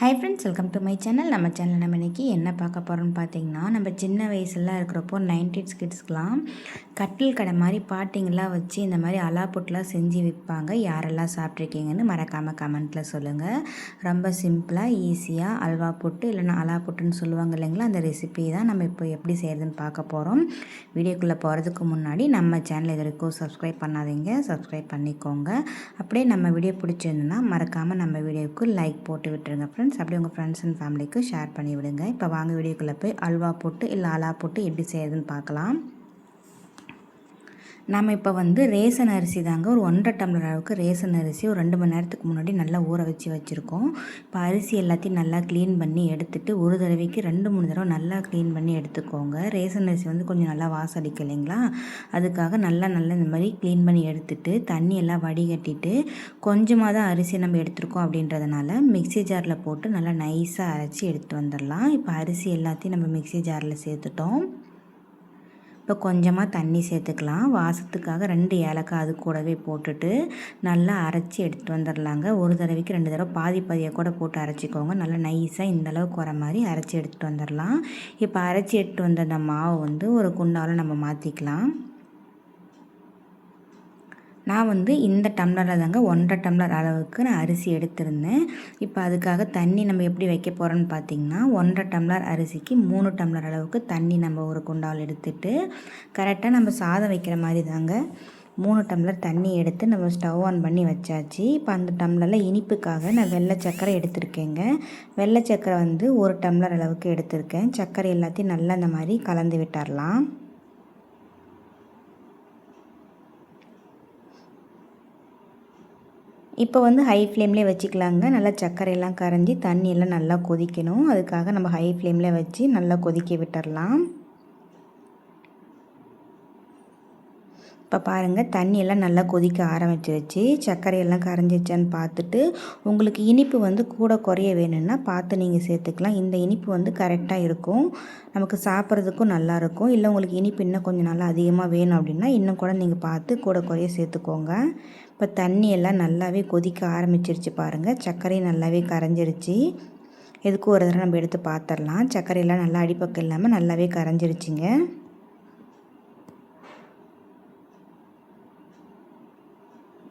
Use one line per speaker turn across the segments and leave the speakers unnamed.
Hi friends, welcome to my channel. நம்ம channel நம்ம இன்றைக்கி என்ன பார்க்க போகிறோம்னு பார்த்தீங்கன்னா, நம்ம சின்ன வயசுலாம் இருக்கிறப்போ 90s கிட்ஸ்க்கெலாம் கட்டில் கடை மாதிரி பாட்டிங்கெலாம் வச்சு இந்த மாதிரி அலா புட்டுலாம் செஞ்சு விற்பாங்க. யாரெல்லாம் சாப்பிட்ருக்கீங்கன்னு மறக்காமல் கமெண்ட்டில் சொல்லுங்கள். ரொம்ப சிம்பிளாக ஈஸியாக அல்வா புட்டு இல்லைன்னா அலா புட்டுன்னு சொல்லுவாங்க இல்லைங்களா, அந்த ரெசிபி தான் நம்ம இப்போ எப்படி செய்கிறதுன்னு பார்க்க போகிறோம். வீடியோக்குள்ளே போகிறதுக்கு முன்னாடி நம்ம சேனல் இது வரைக்கும் சப்ஸ்கிரைப் பண்ணாதீங்க, சப்ஸ்கிரைப் பண்ணிக்கோங்க. அப்படியே நம்ம வீடியோ பிடிச்சிருந்ததுன்னா மறக்காமல் நம்ம வீடியோவுக்கு லைக் போட்டு விட்டுருங்க ஃப்ரெண்ட்ஸ். அப்படியே உங்கள் ஃப்ரெண்ட்ஸ் அண்ட் ஃபேமிலிக்கு ஷேர் பண்ணி விடுங்க. இப்போ வாங்க வீடியோக்குள்ளே போய் அல்வா போட்டு இல்லை அலா போட்டு எப்படி செய்கிறதுன்னு பார்க்கலாம். நம்ம இப்போ ரேசன் அரிசி தாங்க, ஒரு 1.5 டம்ளர் அளவுக்கு ரேசன் அரிசி ஒரு 2 மணி நேரத்துக்கு முன்னாடி நல்லா ஊற வச்சுருக்கோம். இப்போ அரிசி எல்லாத்தையும் நல்லா க்ளீன் பண்ணி எடுத்துகிட்டு ஒரு தடவைக்கு 2-3 தடவை நல்லா க்ளீன் பண்ணி எடுத்துக்கோங்க. ரேசன் அரிசி கொஞ்சம் நல்லா வாசம் அடிக்கும் இல்லைங்களா, அதுக்காக நல்லா இந்த மாதிரி க்ளீன் பண்ணி எடுத்துகிட்டு தண்ணி எல்லாம் வடிகட்டிட்டு கொஞ்சமாக தான் அரிசி நம்ம எடுத்துருக்கோம் அப்படின்றதுனால மிக்ஸி ஜாரில் போட்டு நல்லா நைஸாக அரைச்சி எடுத்துகிட்டு வந்துடலாம். இப்போ அரிசி எல்லாத்தையும் நம்ம மிக்ஸி ஜாரில் சேர்த்துட்டோம். இப்போ கொஞ்சமாக தண்ணி சேர்த்துக்கலாம். வாசத்துக்காக 2 ஏலக்காய் அது கூடவே போட்டுட்டு நல்லா அரைச்சி எடுத்துகிட்டு வந்துடலாங்க. ஒரு தடவைக்கு 2 தடவை பாதியாக கூட போட்டு அரைச்சிக்கோங்க. நல்லா நைஸாக இந்தளவுக்கு வர மாதிரி அரைச்சி எடுத்துகிட்டு வந்துடலாம். இப்போ அரைச்சி எடுத்துகிட்டு வந்த அந்த மாவு ஒரு குண்டாவில் நம்ம மாற்றிக்கலாம். நான் இந்த டம்ளரில் தாங்க 1.5 டம்ளர் அளவுக்கு நான் அரிசி எடுத்திருந்தேன். இப்போ அதுக்காக தண்ணி நம்ம எப்படி வைக்க போகிறோன்னு பார்த்திங்கன்னா, 1.5 டம்ளர் அரிசிக்கு 3 டம்ளர் அளவுக்கு தண்ணி நம்ம ஒரு குண்டாவில் எடுத்துட்டு கரெக்டாக நம்ம சாதம் வைக்கிற மாதிரி தாங்க 3 டம்ளர் தண்ணி எடுத்து நம்ம ஸ்டவ் ஆன் பண்ணி வச்சாச்சு. இப்போ அந்த டம்ளரில் இனிப்புக்காக நான் வெள்ளை சர்க்கரை எடுத்திருக்கேங்க. வெள்ளை சர்க்கரை 1 டம்ளர் அளவுக்கு எடுத்திருக்கேன். சர்க்கரை எல்லாத்தையும் நல்லா இந்த மாதிரி கலந்து விட்டுறலாம். இப்போ ஹை ஃப்ளேம்லேயே வச்சுக்கலாங்க. நல்லா சர்க்கரையெல்லாம் கரைஞ்சி தண்ணியெல்லாம் நல்லா கொதிக்கணும். அதுக்காக நம்ம ஹை ஃப்ளேமில் வச்சு நல்லா கொதிக்க விட்டுடலாம். இப்போ பாருங்கள், தண்ணியெல்லாம் நல்லா கொதிக்க ஆரம்பிச்சிருச்சு. சர்க்கரையெல்லாம் கரைஞ்சிச்சான்னு பார்த்துட்டு உங்களுக்கு இனிப்பு கூட குறைய வேணும்னா பார்த்து நீங்கள் சேர்த்துக்கலாம். இந்த இனிப்பு கரெக்டாக இருக்கும், நமக்கு சாப்பிட்றதுக்கும் நல்லாயிருக்கும். இல்லை உங்களுக்கு இனிப்பு இன்னும் கொஞ்சம் நல்லா அதிகமாக வேணும் அப்படின்னா இன்னும் கூட நீங்கள் பார்த்து கூட குறைய சேர்த்துக்கோங்க. இப்போ தண்ணியெல்லாம் நல்லாவே கொதிக்க ஆரம்பிச்சிருச்சு பாருங்கள். சர்க்கரையும் நல்லாவே கரைஞ்சிருச்சு. எதுக்கு ஒரு தடவை நம்ம எடுத்து பார்த்துடலாம். சர்க்கரையெல்லாம் நல்லா அடிப்பக்கம் இல்லாமல் நல்லாவே கரைஞ்சிருச்சுங்க.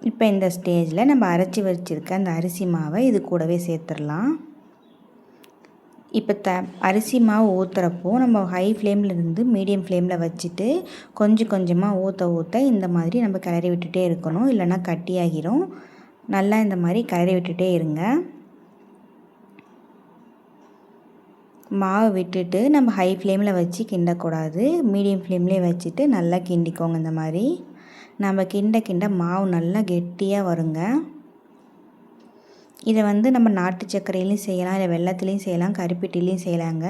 இப்போ இந்த ஸ்டேஜில் நம்ம அரைச்சி வச்சுருக்க அந்த அரிசி மாவை இது கூடவே சேர்த்துடலாம். இப்போ அரிசி மாவு ஊற்றுறப்போ நம்ம ஹை ஃப்ளேமில் இருந்து மீடியம் ஃப்ளேமில் வச்சுட்டு கொஞ்சம் கொஞ்சமாக ஊற்ற இந்த மாதிரி நம்ம கிளறி விட்டுட்டே இருக்கணும், இல்லைன்னா கட்டியாகிரும். நல்லா இந்த மாதிரி கிளறி விட்டுட்டே இருங்க. மாவு விட்டுட்டு நம்ம ஹை ஃப்ளேமில் வச்சு கிண்டக்கூடாது, மீடியம் ஃப்ளேம்லேயே வச்சுட்டு நல்லா கிண்டிக்கோங்க. இந்த மாதிரி நம்ம கிண்ட மாவு நல்லா கெட்டியாக வருங்க. இதை நம்ம நாட்டு சர்க்கரையிலையும் செய்யலாம், இல்லை வெல்லத்துலேயும் செய்யலாம், கருப்பட்டிலையும் செய்யலாங்க.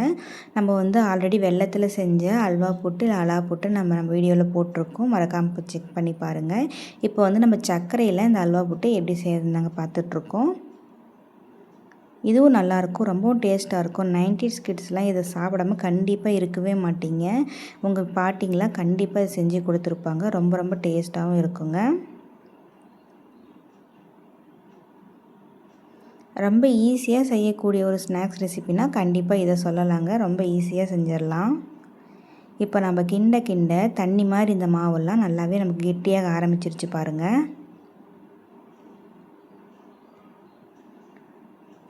நம்ம ஆல்ரெடி வெல்லத்தில் செஞ்ச அல்வா புட்டு இல்லை அலா புட்டு நம்ம வீடியோவில் போட்டிருக்கோம், மறக்காமல் செக் பண்ணி பாருங்கள். இப்போ நம்ம சர்க்கரையில் இந்த அல்வா புட்டு எப்படி செய்யறது நாங்கள் பார்த்துட்ருக்கோம். இதுவும் நல்லாயிருக்கும், ரொம்பவும் டேஸ்ட்டாக இருக்கும். 90s கிட்ஸ்லாம் இதை சாப்பிடாம கண்டிப்பாக இருக்கவே மாட்டீங்க. உங்கள் பாட்டிங்களாம் கண்டிப்பாக இதை செஞ்சு கொடுத்துருப்பாங்க. ரொம்ப ரொம்ப டேஸ்ட்டாகவும் இருக்குங்க. ரொம்ப ஈஸியாக செய்யக்கூடிய ஒரு ஸ்நாக்ஸ் ரெசிபினா கண்டிப்பாக இதை சொல்லலாங்க. ரொம்ப ஈஸியாக செஞ்சிடலாம். இப்போ நம்ம கிண்ட தண்ணி மாதிரி இந்த மாவெல்லாம் நல்லாவே நமக்கு கெட்டியாக ஆரம்பிச்சிருச்சு பாருங்கள்.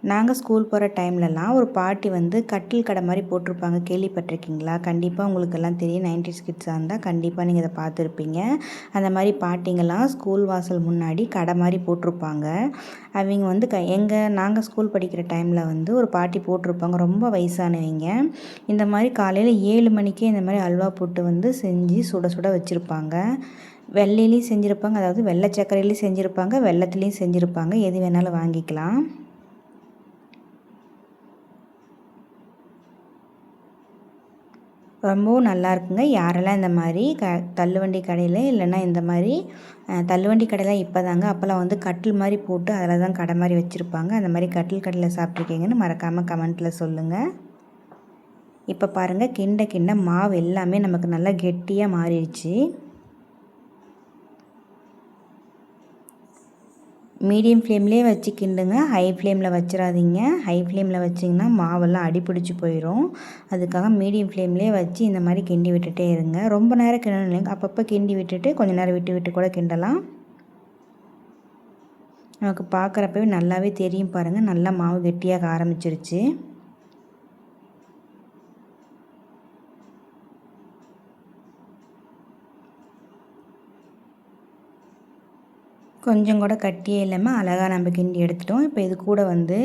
நாங்கள் ஸ்கூல் போகிற டைம்லலாம் ஒரு பாட்டி கட்டில் கடை மாதிரி போட்டிருப்பாங்க, கேள்விப்பட்டிருக்கீங்களா? கண்டிப்பாக உங்களுக்கெல்லாம் தெரியும். 90s கிட்ஸாக இருந்தால் கண்டிப்பாக நீங்கள் இதை பார்த்துருப்பீங்க. அந்த மாதிரி பாட்டிங்கெல்லாம் ஸ்கூல் வாசல் முன்னாடி கடை மாதிரி போட்டிருப்பாங்க. அவங்க நாங்கள் ஸ்கூல் படிக்கிற டைமில் ஒரு பாட்டி போட்டிருப்பாங்க, ரொம்ப வயசானவங்க. இந்த மாதிரி காலையில் 7 மணிக்கே இந்த மாதிரி அல்வா போட்டு செஞ்சு சுட சுட வச்சுருப்பாங்க. வெள்ளையிலையும் செஞ்சுருப்பாங்க, அதாவது வெள்ளை சர்க்கரையிலையும் செஞ்சுருப்பாங்க, வெள்ளத்துலேயும் செஞ்சுருப்பாங்க, எது வேணாலும் வாங்கிக்கலாம். ரொம்பவும் நல்லா இருக்குங்க. யாரெல்லாம் இந்த மாதிரி தள்ளுவண்டி கடையில் இல்லைன்னா இந்த மாதிரி தள்ளுவண்டி கடையில் இப்போ தாங்க, அப்போல்லாம் கட்டில் மாதிரி போட்டு அதில் தான் கடை மாதிரி வச்சுருப்பாங்க. அந்த மாதிரி கட்டில் கடையில் சாப்பிட்ருக்கீங்கன்னு மறக்காமல் கமெண்ட்டில் சொல்லுங்கள். இப்போ பாருங்கள், கிண்ட மாவு எல்லாமே நமக்கு நல்லா கெட்டியாக மாறிடுச்சு. மீடியம் ஃப்ளேம்லேயே வச்சு கிண்டுங்க, ஹை ஃப்ளேமில் வச்சிடாதீங்க. ஹை ஃப்ளேமில் வச்சிங்கன்னா மாவெல்லாம் அடிப்பிடிச்சி போயிடும். அதுக்காக மீடியம் ஃப்ளேம்லேயே வச்சு இந்த மாதிரி கிண்டி விட்டுட்டே இருங்க. ரொம்ப நேரம் கிண்டணும் இல்லைங்க, அப்பப்போ கிண்டி விட்டுட்டு கொஞ்சம் நேரம் விட்டு விட்டு கூட கிண்டலாம். நமக்கு பார்க்குறப்பவே நல்லாவே தெரியும் பாருங்கள், நல்லா மாவு கெட்டியாக ஆரம்பிச்சிருச்சு. கொஞ்சம் கூட கட்டியே இல்லாமல் அழகாக நம்ம கிண்டி எடுத்துட்டோம். இப்போ இது கூட வந்து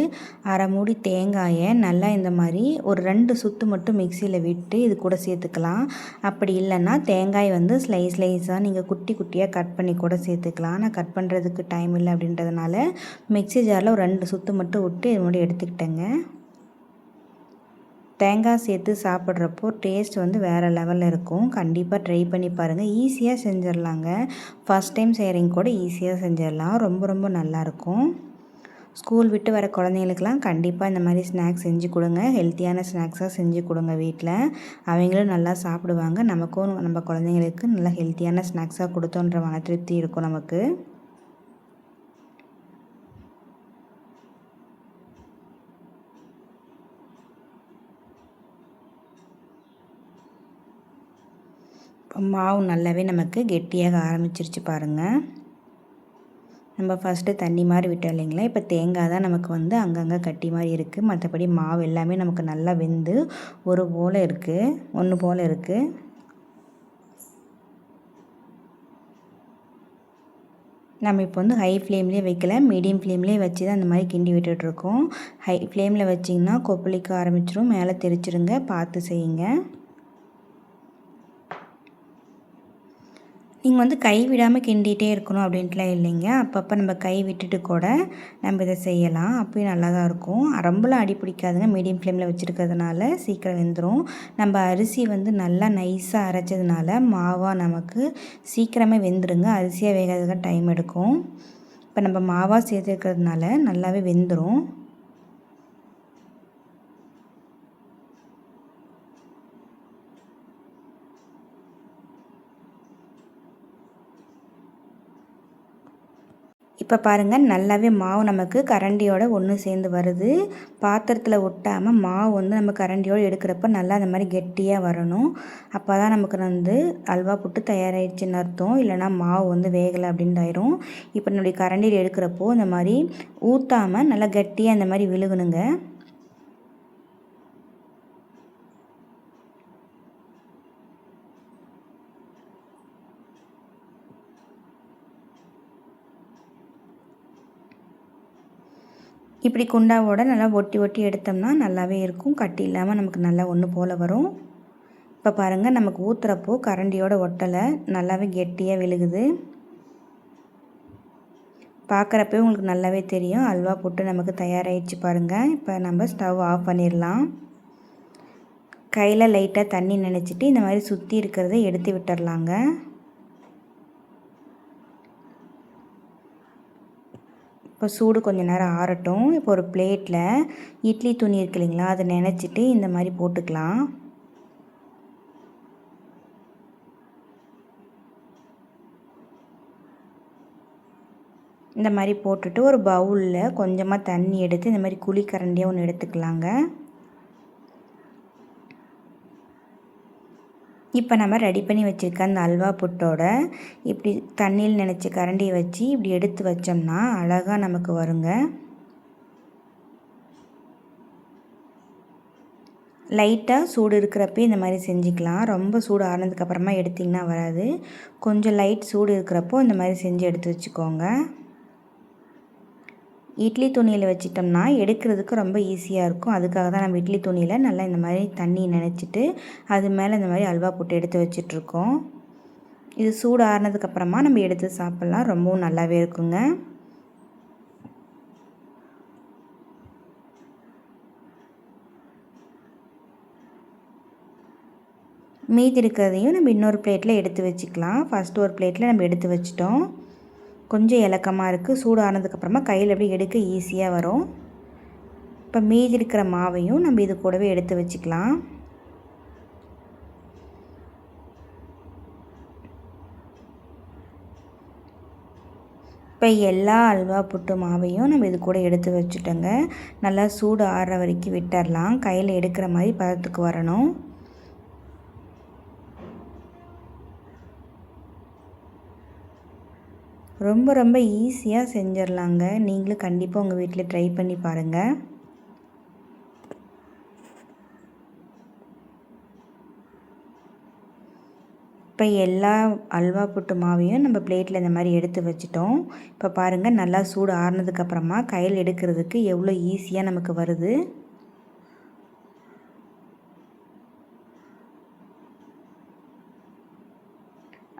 அரை மூடி தேங்காயை நல்லா இந்த மாதிரி ஒரு 2 சுற்று மட்டும் மிக்சியில் விட்டு இது கூட சேர்த்துக்கலாம். அப்படி இல்லைன்னா தேங்காய் வந்து ஸ்லைஸாக நீங்கள் குட்டி குட்டியாக கட் பண்ணி கூட சேர்த்துக்கலாம். நான் கட் பண்ணுறதுக்கு டைம் இல்லை அப்படின்றதுனால மிக்சி ஜாரில் ஒரு 2 சுற்று மட்டும் விட்டு இது மட்டும் எடுத்துக்கிட்டேங்க. தேங்காய் சேர்த்து சாப்பிட்றப்போ டேஸ்ட் வந்து வேறு லெவலில் இருக்கும். கண்டிப்பாக ட்ரை பண்ணி பாருங்கள். ஈஸியாக செஞ்சிடலாங்க. ஃபஸ்ட் டைம் செய்கிறீங்க கூட ஈஸியாக செஞ்சிடலாம். ரொம்ப நல்லாயிருக்கும். ஸ்கூல் விட்டு வர குழந்தைங்களுக்கெல்லாம் கண்டிப்பாக இந்த மாதிரி ஸ்நாக்ஸ் செஞ்சு கொடுங்க. ஹெல்த்தியான ஸ்நாக்ஸாக செஞ்சு கொடுங்க வீட்டில். அவங்களும் நல்லா சாப்பிடுவாங்க. நமக்கும் நம்ம குழந்தைங்களுக்கு நல்லா ஹெல்த்தியான ஸ்நாக்ஸாக கொடுத்தோன்ற மன திருப்தி இருக்கும் நமக்கு. மாவு நல்லாவே நமக்கு கெட்டியாக ஆரம்பிச்சிருச்சு பாருங்கள். நம்ம ஃபஸ்ட்டு தண்ணி மாதிரி விட்டோம் இல்லைங்களா, இப்போ தேங்காய் தான் நமக்கு வந்து அங்கங்கே கட்டி மாதிரி இருக்குது. மற்றபடி மாவு எல்லாமே நமக்கு நல்லா வெந்து ஒன்று போல் இருக்குது. நம்ம இப்போ வந்து ஹை ஃப்ளேம்லேயே வைக்கல, மீடியம் ஃப்ளேம்லேயே வச்சு தான் அந்த மாதிரி கிண்டி விட்டுட்ருக்கோம். ஹை ஃப்ளேமில் வச்சிங்கன்னா கொப்பளிக்க ஆரம்பிச்சிடும், மேலே தெரிச்சிருங்க, பார்த்து செய்யுங்க. நீங்கள் வந்து கை விடாமல் கிண்டிகிட்டே இருக்கணும் அப்படின்ட்டுலாம் இல்லைங்க. அப்பப்போ நம்ம கை விட்டுட்டு கூட நம்ம இதை செய்யலாம். அப்பயும் நல்லா தான் இருக்கும். ரொம்பலாம் அடி பிடிக்காதுங்க. மீடியம் ஃப்ளேமில் வச்சுருக்கிறதுனால சீக்கிரம் வெந்துடும். நம்ம அரிசி வந்து நல்லா நைஸாக அரைச்சதுனால மாவாக நமக்கு சீக்கிரமே வெந்துடுங்க. அரிசியாக வேகிறதுக்கு டைம் எடுக்கும். இப்போ நம்ம மாவாக சேர்த்துருக்கிறதுனால நல்லாவே வெந்துடும். இப்போ பாருங்கள், நல்லாவே மாவு நமக்கு கரண்டியோட ஒன்று சேர்ந்து வருது. பாத்திரத்தில் ஒட்டாமல் மாவு வந்து நம்ம கரண்டியோடு எடுக்கிறப்ப நல்லா அந்த மாதிரி கெட்டியாக வரணும். அப்போ தான் நமக்கு வந்து அல்வா புட்டு தயாராகிடுச்சின்னு அர்த்தம். இல்லைனா மாவு வந்து வேகலை அப்படின்ட்டு ஆயிரும். இப்போ நம்மளுடைய கரண்டியில் எடுக்கிறப்போ இந்த மாதிரி ஊற்றாமல் நல்லா கெட்டியாக இந்த மாதிரி விழுகணுங்க. இப்படி குண்டாவோட நல்லா ஒட்டி எடுத்தோம்னா நல்லாவே இருக்கும். கட்டி இல்லாமல் நமக்கு நல்லா ஒன்று போல் வரும். இப்போ பாருங்கள், நமக்கு ஊற்றுறப்போ கரண்டியோட ஒட்டலை, நல்லாவே கெட்டியாக விழுகுது. பார்க்குறப்பே உங்களுக்கு நல்லாவே தெரியும் அல்வா புட்டு நமக்கு தயாராகிடுச்சு பாருங்கள். இப்போ நம்ம ஸ்டவ் ஆஃப் பண்ணிடலாம். கையில் லைட்டாக தண்ணி நினச்சிட்டு இந்த மாதிரி சுற்றி இருக்கிறத எடுத்து விட்டுடலாங்க. இப்போ சூடு கொஞ்சம் நேரம் ஆறட்டும். இப்போ ஒரு பிளேட்டில் இட்லி துணி இருக்கு இல்லைங்களா, அதை நினச்சிட்டு இந்த மாதிரி போட்டுக்கலாம். இந்த மாதிரி போட்டுட்டு ஒரு பவுலில் கொஞ்சமாக தண்ணி எடுத்து இந்த மாதிரி குழிக்கரண்டியாக ஒன்று எடுத்துக்கலாங்க. இப்போ நம்ம ரெடி பண்ணி வச்சுருக்க அந்த அல்வா புட்டோட இப்படி தண்ணியில் நினச்சி கரண்டியை வச்சு இப்படி எடுத்து வச்சோம்னா அழகாக நமக்கு வருங்க. லைட்டாக சூடு இருக்கிறப்பே இந்த மாதிரி செஞ்சுக்கலாம். ரொம்ப சூடு ஆனதுக்கப்புறமா எடுத்திங்கன்னா வராது. கொஞ்சம் லைட் சூடு இருக்கிறப்போ இந்த மாதிரி செஞ்சு எடுத்து வச்சுக்கோங்க. இட்லி துணியில் வச்சிட்டோம்னா எடுக்கிறதுக்கு ரொம்ப ஈஸியாக இருக்கும். அதுக்காக தான் நம்ம இட்லி துணியில் நல்லா இந்த மாதிரி தண்ணி நினச்சிட்டு அது மேலே இந்த மாதிரி அல்வா போட்டு எடுத்து வச்சிட்ருக்கோம். இது சூடு ஆறுனதுக்கப்புறமா நம்ம எடுத்து சாப்பிட்லாம். ரொம்பவும் நல்லாவே இருக்குங்க. மீதி இருக்கிறதையும் நம்ம இன்னொரு பிளேட்டில் எடுத்து வச்சுக்கலாம். ஃபஸ்ட்டு ஒரு பிளேட்டில் நம்ம எடுத்து வச்சிட்டோம். கொஞ்சம் இலக்கமாக இருக்குது. சூடு ஆனதுக்கப்புறமா கையில் எப்படி எடுக்க ஈஸியாக வரும். இப்போ மீதி இருக்கிற மாவையும் நம்ம இது கூடவே எடுத்து வச்சுக்கலாம். இப்போ இப்போ எல்லா அல்வா புட்டு மாவையும் நம்ம இது கூட எடுத்து வச்சுட்டோங்க. நல்லா சூடு ஆறுற வரைக்கும் விட்டுறலாம். கையில் எடுக்கிற மாதிரி பதத்துக்கு வரணும். ரொம்ப ரொம்ப ஈஸியாக செஞ்சிடலாங்க. நீங்களும் கண்டிப்பாக உங்கள் வீட்டில் ட்ரை பண்ணி பாருங்கள். இப்போ எல்லா அல்வா புட்டு மாவையும் நம்ம பிளேட்டில் இந்த மாதிரி எடுத்து வச்சிட்டோம். இப்போ பாருங்கள், நல்லா சூடு ஆறுனதுக்கப்புறமா கையில் எடுக்கிறதுக்கு எவ்வளோ ஈஸியாக நமக்கு வருது.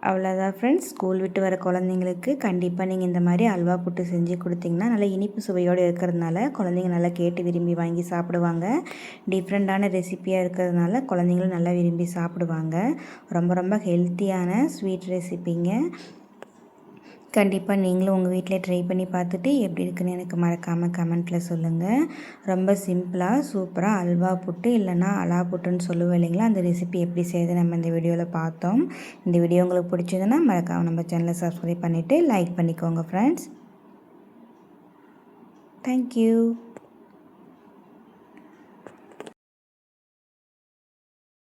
அவ்வளோதான் ஃப்ரெண்ட்ஸ். ஸ்கூல் விட்டு வர குழந்தைங்களுக்கு கண்டிப்பாக நீங்கள் இந்த மாதிரி அல்வா புட்டு செஞ்சு கொடுத்தீங்கன்னா நல்லா இனிப்பு சுவையோடு இருக்கிறதுனால குழந்தைங்க நல்லா கேட்டு விரும்பி வாங்கி சாப்பிடுவாங்க. டிஃப்ரெண்ட்டான ரெசிப்பியாக இருக்கிறதுனால குழந்தைங்களும் நல்லா விரும்பி சாப்பிடுவாங்க. ரொம்ப ரொம்ப ஹெல்த்தியான ஸ்வீட் ரெசிப்பிங்க. கண்டிப்பாக நீங்களும் உங்கள் வீட்டில் ட்ரை பண்ணி பார்த்துட்டு எப்படி இருக்குன்னு எனக்கு மறக்காமல் கமெண்ட்டில் சொல்லுங்கள். ரொம்ப சிம்பிளாக சூப்பராக அல்வா புட்டு இல்லைன்னா அலா புட்டுன்னு சொல்லுவோம் இல்லைங்களா, அந்த ரெசிபி எப்படி செய்யுது நம்ம இந்த வீடியோவில் பார்த்தோம். இந்த வீடியோ உங்களுக்கு பிடிச்சதுன்னா மறக்காமல் நம்ம சேனலை சப்ஸ்கிரைப் பண்ணிவிட்டு லைக் பண்ணிக்கோங்க ஃப்ரெண்ட்ஸ். தேங்க்யூ.